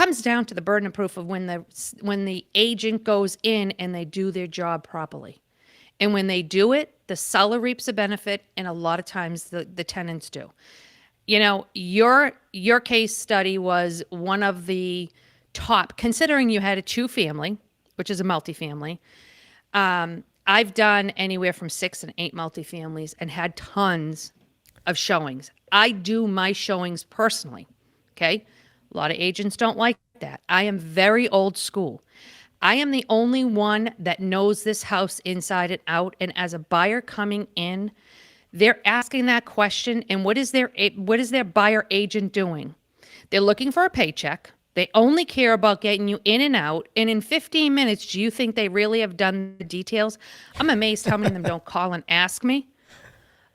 comes down to the burden of proof of when the agent goes in and they do their job properly. And when they do it, the seller reaps a benefit, and a lot of times the tenants do. You know, your case study was one of the top, considering you had a two family, which is a multifamily. I've done anywhere from 6 and 8 multifamilies and had tons of showings. I do my showings personally. Okay. A lot of agents don't like that. I am very old school. I am the only one that knows this house inside and out. And as a buyer coming in, they're asking that question. And what is their buyer agent doing? They're looking for a paycheck. They only care about getting you in and out. And in 15 minutes, do you think they really have done the details? I'm amazed how many of them don't call and ask me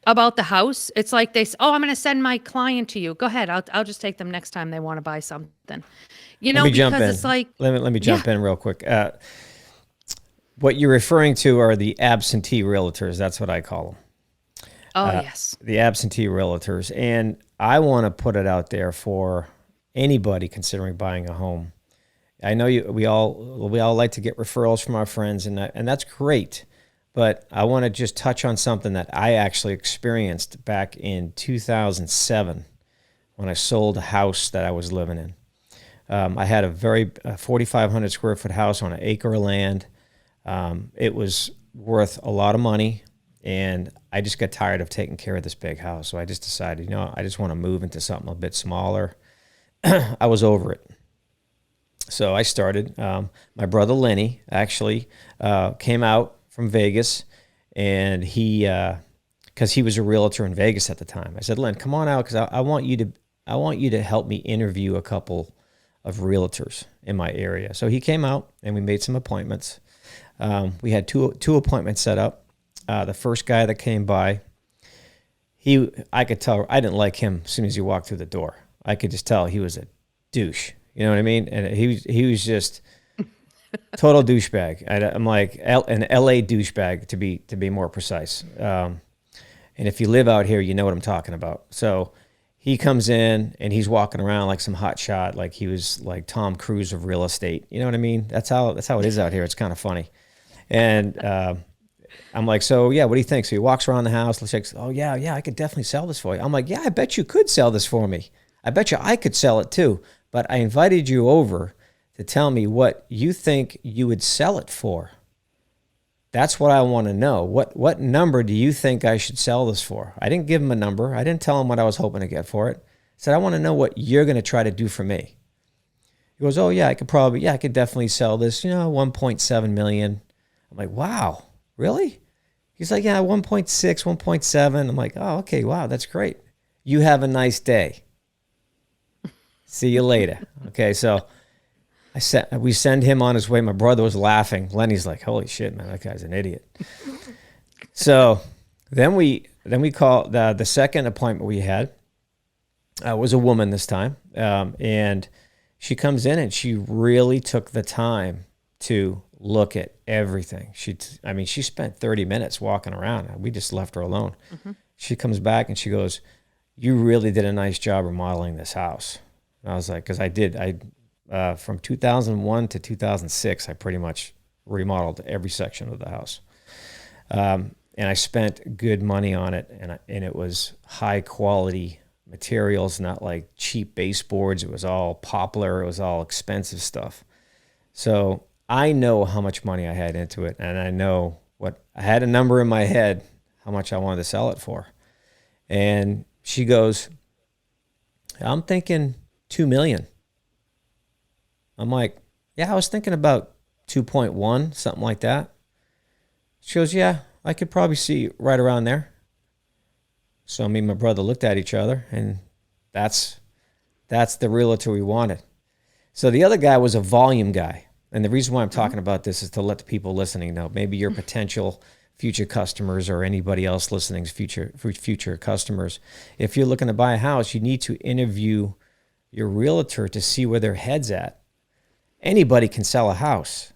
about the house. It's like they say, oh, I'm going to send my client to you. Go ahead. I'll just take them next time they want to buy something. You Let know, me jump because in. it's like, Let me jump yeah. in real quick. What you're referring to are the absentee realtors. That's what I call them. Oh, yes. The absentee realtors. And I want to put it out there for anybody considering buying a home. I know we all like to get referrals from our friends, and that's great. But I want to just touch on something that I actually experienced back in 2007 when I sold a house that I was living in. I had a 4,500 square foot house on an acre of land. It was worth a lot of money, and I just got tired of taking care of this big house. So I just decided, I just want to move into something a bit smaller. I was over it. So I started. My brother Lenny actually came out from Vegas, and because he was a realtor in Vegas at the time. I said, Len, come on out, because I want you to help me interview a couple of realtors in my area. So he came out, and we made some appointments. We had two appointments set up. The first guy that came by, I could tell I didn't like him as soon as he walked through the door. I could just tell he was a douche. You know what I mean? And he was just total douchebag. I'm like an LA douchebag to be more precise. And if you live out here, you know what I'm talking about. So he comes in and he's walking around like some hot shot, like he was like Tom Cruise of real estate. You know what I mean? That's how it is out here. It's kind of funny. And I'm like, so yeah, what do you think? So he walks around the house. Like, oh yeah, I could definitely sell this for you. I'm like, yeah, I bet you could sell this for me. I bet you I could sell it too. But I invited you over to tell me what you think you would sell it for. That's what I want to know. What number do you think I should sell this for? I didn't give him a number. I didn't tell him what I was hoping to get for it. I said, I want to know what you're going to try to do for me. He goes, oh yeah, I could definitely sell this, 1.7 million. I'm like, wow, really? He's like, yeah, 1.6, 1.7. I'm like, oh, okay, wow, that's great. You have a nice day. See you later. Okay, so we send him on his way. My brother was laughing. Lenny's like, holy shit, man, that guy's an idiot. So then we call the second appointment we had was a woman this time. And she comes in and she really took the time to look at everything. She spent 30 minutes walking around. We just left her alone. Mm-hmm. She comes back and she goes, you really did a nice job remodeling this house. And I was like, because I did. From 2001 to 2006, I pretty much remodeled every section of the house. And I spent good money on it, and it was high quality materials, not like cheap baseboards. It was all poplar. It was all expensive stuff. So I know how much money I had into it, and I had a number in my head how much I wanted to sell it for. And she goes, I'm thinking 2 million. I'm like, yeah, I was thinking about 2.1, something like that. She goes, yeah, I could probably see right around there. So me and my brother looked at each other, and that's the realtor we wanted. So the other guy was a volume guy. And the reason why I'm talking about this is to let the people listening know, maybe your potential future customers or anybody else listening's future customers. If you're looking to buy a house, you need to interview your realtor to see where their head's at. Anybody can sell a house,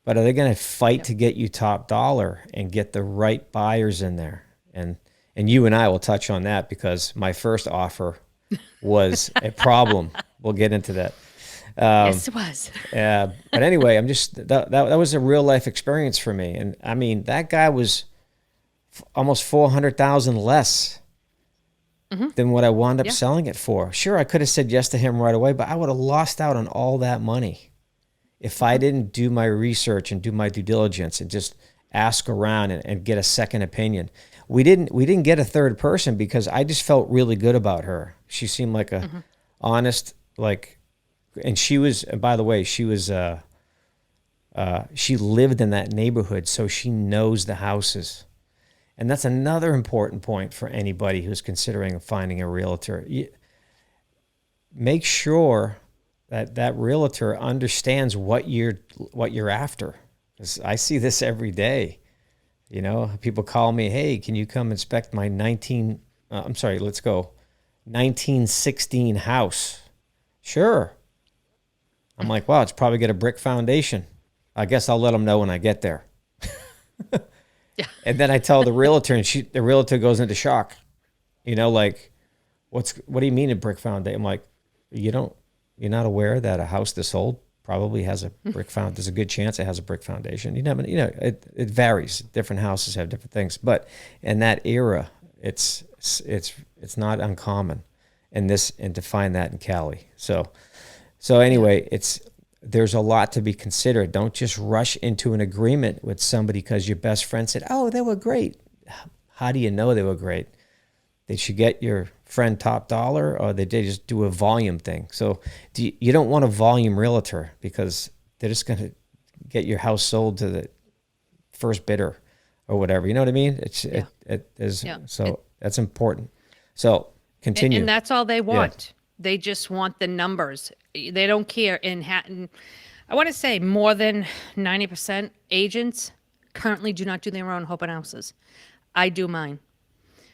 but are they going to fight to get you top dollar and get the right buyers in there? And you and I will touch on that because my first offer was a problem. We'll get into that. Yes, it was. But anyway, that was a real life experience for me. And I mean, that guy was almost 400,000 less than what I wound up Yeah. selling it for. Sure, I could have said yes to him right away, but I would have lost out on all that money if I didn't do my research and do my due diligence and just ask around and get a second opinion. We didn't get a third person because I just felt really good about her. She seemed like a honest, like, and she was, and by the way, she was she lived in that neighborhood, so she knows the houses. And that's another important point for anybody who's considering finding a realtor. Make sure that that realtor understands what you're after. 'Cause I see this every day. You know, people call me, "Hey, can you come inspect my 1916 house?" Sure. I'm like, "Wow, it's probably got a brick foundation. I guess I'll let them know when I get there." Yeah. And then I tell the realtor, and the realtor goes into shock. You know, like, what do you mean a brick foundation? I'm like, you're not aware that a house this old probably has a brick foundation. There's a good chance it has a brick foundation. It varies. Different houses have different things, but in that era, it's not uncommon, and to find that in Cali. So anyway, there's a lot to be considered. Don't just rush into an agreement with somebody because your best friend said, "Oh, they were great." How do you know they were great? Did you get your friend top dollar, or did they just do a volume thing? So you don't want a volume realtor because they're just going to get your house sold to the first bidder or whatever. You know what I mean? That's important. So continue. And that's all they want. They just want the numbers. They don't care. I want to say more than 90% agents currently do not do their own open houses. I do mine.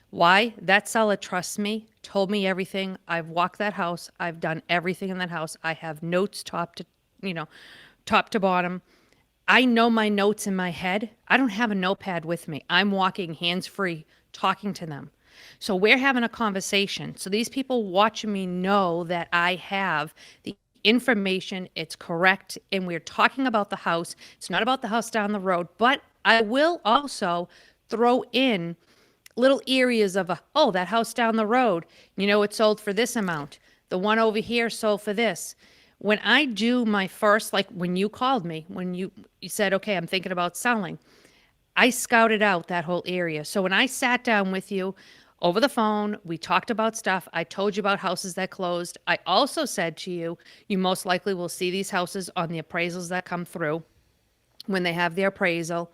Why? That seller trusts me, told me everything. I've walked that house. I've done everything in that house. I have notes top to bottom. I know my notes in my head. I don't have a notepad with me. I'm walking hands-free, talking to them. So we're having a conversation. So these people watching me know that I have the information, it's correct, and we're talking about the house. It's not about the house down the road, but I will also throw in little areas of that house down the road, it sold for this amount. The one over here sold for this. When I do my first, like when you called me, when you said, okay, I'm thinking about selling, I scouted out that whole area. So when I sat down with you over the phone, we talked about stuff. I told you about houses that closed. I also said to you, you most likely will see these houses on the appraisals that come through when they have their appraisal.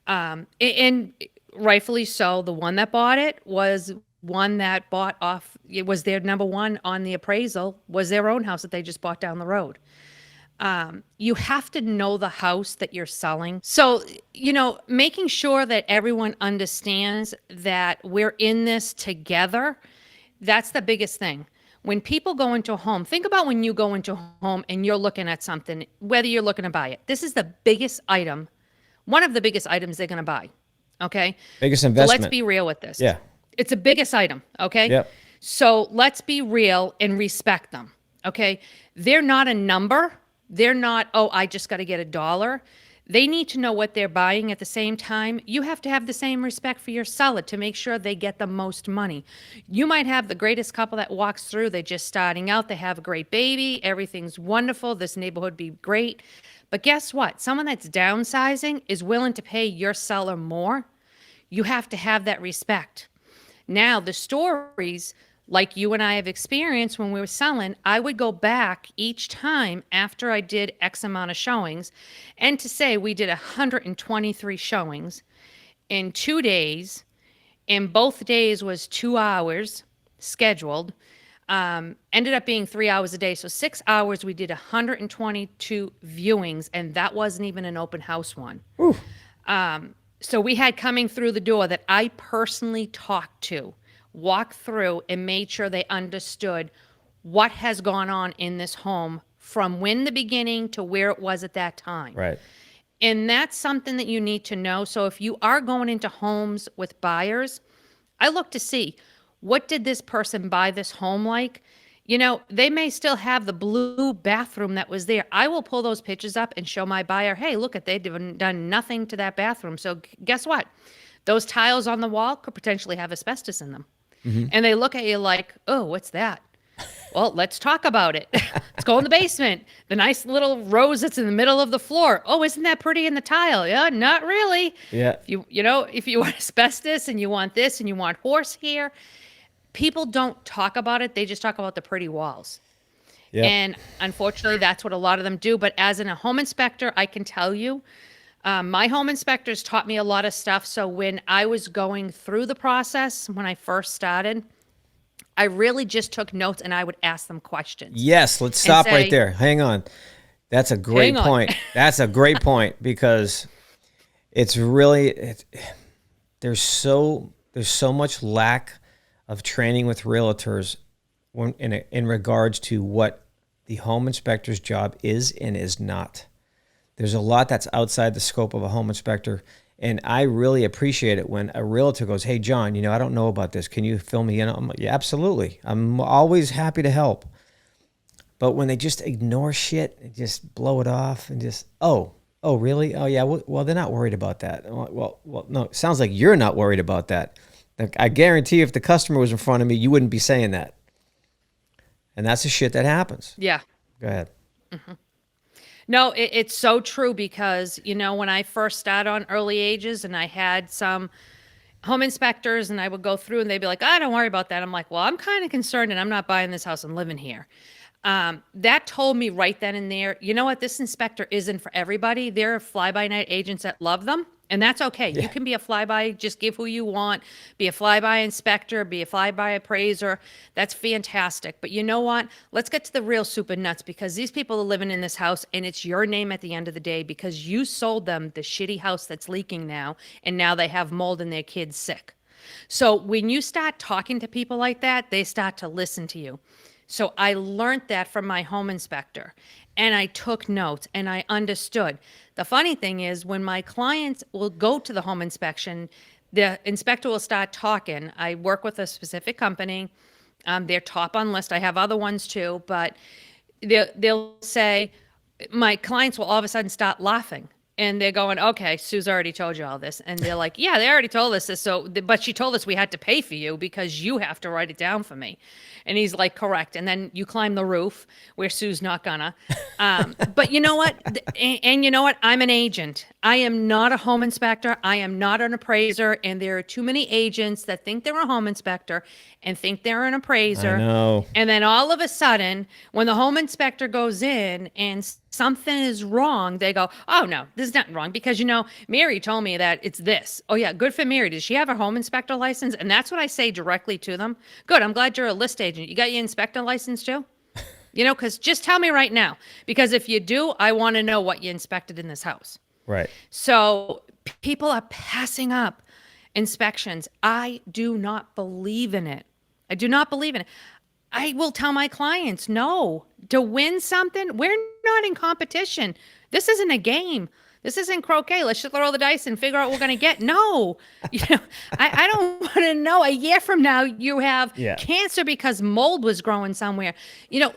And rightfully so, the one that bought it was one that bought off, it was their number one on the appraisal, was their own house that they just bought down the road. You have to know the house that you're selling. So, making sure that everyone understands that we're in this together, that's the biggest thing. When people go into a home, think about when you go into a home and you're looking at something, whether you're looking to buy it. This is the biggest item, one of the biggest items they're going to buy. Okay? Biggest So investment. let's be real with this. Yeah. It's the biggest item. Okay? Yep. So let's be real and respect them. Okay? They're not a number. They're not, I just got to get $1. They need to know what they're buying at the same time. You have to have the same respect for your seller to make sure they get the most money. You might have the greatest couple that walks through. They're just starting out. They have a great baby. Everything's wonderful. This neighborhood be great. But guess what? Someone that's downsizing is willing to pay your seller more. You have to have that respect. Now, the stories like you and I have experienced when we were selling, I would go back each time after I did X amount of showings, and to say we did 123 showings in 2 days, and both days was 2 hours scheduled, ended up being 3 hours a day. So 6 hours, we did 122 viewings, and that wasn't even an open house one. So we had coming through the door that I personally talked to, walked through, and made sure they understood what has gone on in this home from when the beginning to where it was at that time. Right. And that's something that you need to know. So if you are going into homes with buyers, I look to see, what did this person buy this home like? You know, they may still have the blue bathroom that was there. I will pull those pictures up and show my buyer, hey, look at, they've done nothing to that bathroom. So guess what? Those tiles on the wall could potentially have asbestos in them. Mm-hmm. And they look at you like, oh, what's that? Well, let's talk about it. Let's go in the basement. The nice little rose that's in the middle of the floor. Oh, isn't that pretty in the tile? Yeah, not really. Yeah. If you want asbestos and you want this and you want horsehair, people don't talk about it. They just talk about the pretty walls. Yeah. And unfortunately, that's what a lot of them do. But as a home inspector, I can tell you, my home inspectors taught me a lot of stuff. So when I was going through the process, when I first started, I really just took notes and I would ask them questions. Yes, let's stop say, right there. Hang on. That's a great point. That's a great point because it's really there's so much lack of training with realtors in regards to what the home inspector's job is and is not. There's a lot that's outside the scope of a home inspector. And I really appreciate it when a realtor goes, hey, John, I don't know about this. Can you fill me in? I'm like, yeah, absolutely. I'm always happy to help. But when they just ignore shit and just blow it off and just, oh, really? Oh, yeah, well, they're not worried about that. Well, no, it sounds like you're not worried about that. Like, I guarantee if the customer was in front of me, you wouldn't be saying that. And that's the shit that happens. Yeah. Go ahead. Mm-hmm. No, it's so true because, when I first started on early ages and I had some home inspectors and I would go through and they'd be like, don't worry about that. I'm like, well, I'm kind of concerned and I'm not buying this house. I'm living here. That told me right then and there, you know what? This inspector isn't for everybody. There are fly-by-night agents that love them. And that's okay. Yeah. You can be a fly-by, just give who you want, be a fly-by inspector, be a fly-by appraiser. That's fantastic. But you know what? Let's get to the real soup and nuts because these people are living in this house and it's your name at the end of the day because you sold them the shitty house that's leaking now and now they have mold and their kid's sick. So when you start talking to people like that, they start to listen to you. So I learned that from my home inspector and I took notes and I understood. The funny thing is when my clients will go to the home inspection, the inspector will start talking. I work with a specific company. They're top on list. I have other ones too, but they'll say, my clients will all of a sudden start laughing. And they're going, okay, Sue's already told you all this. And they're like, yeah, they already told us this. But she told us we had to pay for you because you have to write it down for me. And he's like, correct. And then you climb the roof where Sue's not gonna. But you know what? And you know what? I'm an agent. I am not a home inspector. I am not an appraiser. And there are too many agents that think they're a home inspector and think they're an appraiser. I know. And then all of a sudden, when the home inspector goes in and something is wrong, they go, oh, no, there's nothing wrong because, Mary told me that it's this. Oh, yeah, good for Mary. Does she have a home inspector license? And that's what I say directly to them. Good. I'm glad you're a list agent. You got your inspector license too? Because just tell me right now. Because if you do, I want to know what you inspected in this house. Right. So people are passing up inspections. I do not believe in it. I do not believe in it. I will tell my clients, no, to win something, we're not in competition. This isn't a game. This isn't croquet. Let's just roll the dice and figure out what we're going to get. No, I don't want to know a year from now you have cancer because mold was growing somewhere.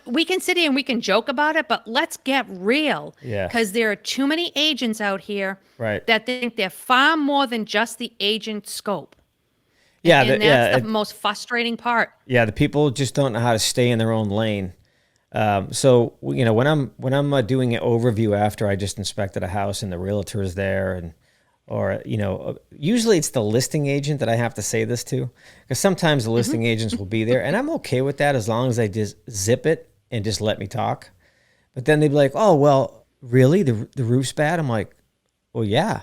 We can sit here and we can joke about it, but let's get real. Yeah. Because there are too many agents out here that think they're far more than just the agent scope. Yeah, and that's the most frustrating part. Yeah, the people just don't know how to stay in their own lane. So when I'm doing an overview after I just inspected a house and the realtor is there, or usually it's the listing agent that I have to say this to, because sometimes the listing agents will be there, and I'm okay with that as long as they just zip it and just let me talk. But then they'd be like, "Oh, well, really? The roof's bad?" I'm like, "Well, yeah."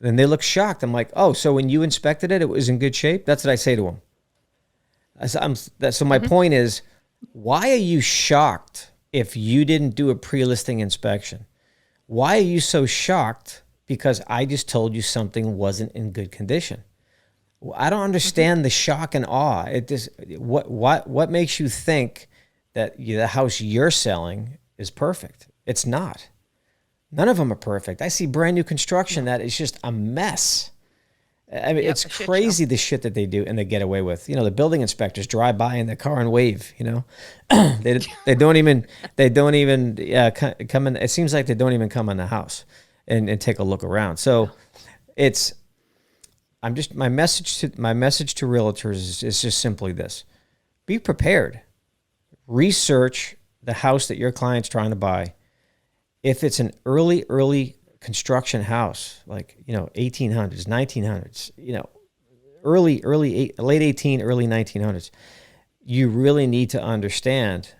Then they look shocked. I'm like, oh, so when you inspected it, it was in good shape? That's what I say to them. So my point is, why are you shocked if you didn't do a pre-listing inspection? Why are you so shocked because I just told you something wasn't in good condition? I don't understand the shock and awe. What makes you think that the house you're selling is perfect? It's not. None of them are perfect. I see brand new construction that is just a mess. I mean, Yep, it's a shit crazy the shit that they do and they get away with. You know, the building inspectors drive by in their car and wave. You know, they don't even come in. It seems like they don't even come in the house and take a look around. So it's my message to realtors is just simply this: be prepared. Research the house that your client's trying to buy. If it's an early construction house, like, you know, 1800s, 1900s, you know, late 18, early 1900s, you really need to understand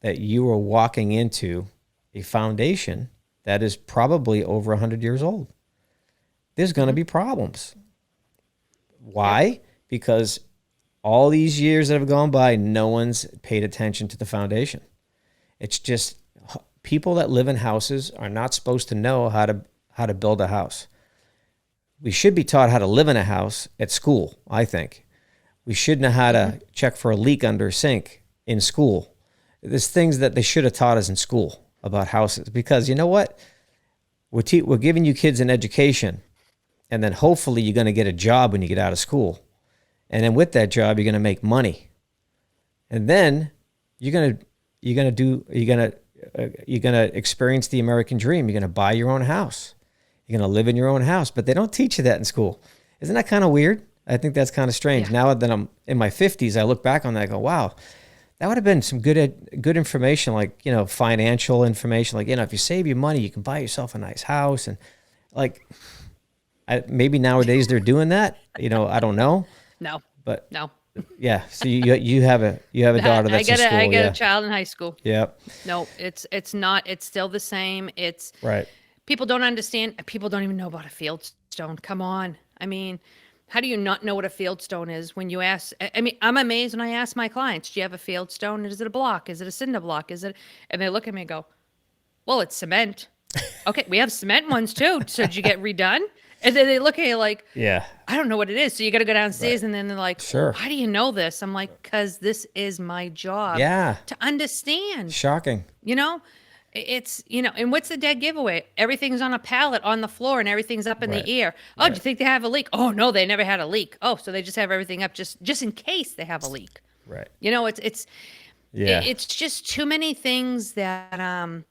that you are walking into a foundation that is probably over 100 years old. There's going to be problems. Why? Because all these years that have gone by, no one's paid attention to the foundation. It's just people that live in houses are not supposed to know how to build a house. We should be taught how to live in a house at school, I think. We should know how to check for a leak under a sink in school. There's things that they should have taught us in school about houses, because you know what? We're giving you kids an education, and then hopefully you're going to get a job when you get out of school. And then with that job, you're going to make money. And then you're going to experience the American dream. You're going to buy your own house. You're going to live in your own house, but they don't teach you that in school. Isn't that kind of weird? I think that's kind of strange. Yeah. Now that I'm in my 50s, I look back on that and go, wow, that would have been some good information, like, you know, financial information. Like, you know, if you save your money, you can buy yourself a nice house. And like, maybe nowadays they're doing that. You know, I don't know. No, but no. Yeah. So you have a daughter that's in school. I got a child in high school. Yep. No, it's not. It's still the same. It's right. People don't understand. People don't even know about a fieldstone. Come on. I mean, how do you not know what a fieldstone is when you ask? I mean, I'm amazed when I ask my clients, do you have a fieldstone? Is it a block? Is it a cinder block? Is it? And they look at me and go, well, it's cement. Okay, we have cement ones too. So did you get redone? And then they look at you like, yeah, I don't know what it is. So you got to go downstairs, right. And then they're like, sure. How do you know this? I'm like, because this is my job. Yeah. To understand. Shocking. You know, it's, you know, and what's the dead giveaway? Everything's on a pallet on the floor and everything's up in the air. Oh, do you think they have a leak? Oh, no, they never had a leak. Oh, so they just have everything up just in case they have a leak. Right. You know, it's just too many things that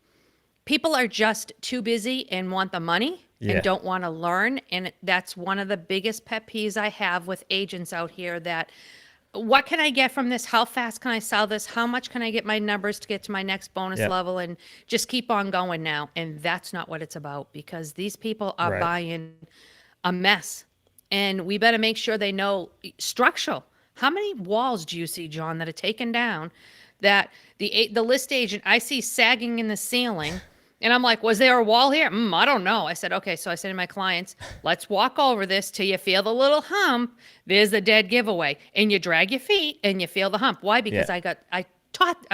people are just too busy and want the money. And don't want to learn. And that's one of the biggest pet peeves I have with agents out here, that what can I get from this? How fast can I sell this? How much can I get my numbers to get to my next bonus level, and just keep on going now? And that's not what it's about, because these people are buying a mess, and we better make sure they know structural. How many walls do you see, John, that are taken down that the list agent, I see sagging in the ceiling? And I'm like, was there a wall here? I don't know. I said, okay. So I said to my clients, let's walk over this till you feel the little hump. There's the dead giveaway. And you drag your feet and you feel the hump. Why? Because I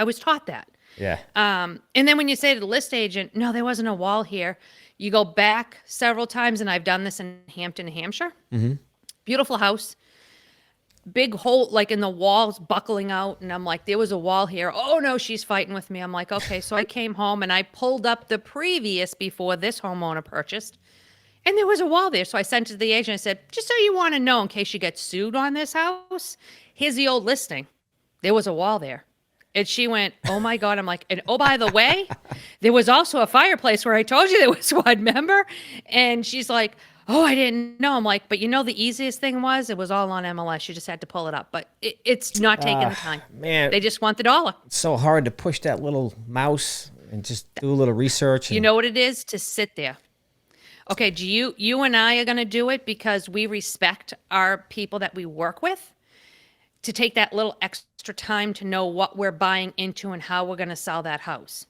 was taught that. Yeah. And then when you say to the list agent, no, there wasn't a wall here. You go back several times, and I've done this in Hampton, Hampshire. Mm-hmm. Beautiful house. Big hole, like in the walls, buckling out. And I'm like, there was a wall here. Oh, no, she's fighting with me. I'm like, okay. So I came home and I pulled up the previous before this homeowner purchased, and there was a wall there. So I sent it to the agent. I said, just so you want to know, in case you get sued on this house, here's the old listing. There was a wall there. And she went, oh, my God. I'm like, and oh, by the way, there was also a fireplace where I told you there was one, remember? And she's like, oh, I didn't know. I'm like, but you know, the easiest thing was, it was all on MLS. You just had to pull it up. But it's not taking the time. Man. They just want the dollar. It's so hard to push that little mouse and just do a little research. You know what it is? To sit there. Okay, you and I are going to do it because we respect our people that we work with, to take that little extra time to know what we're buying into and how we're going to sell that house.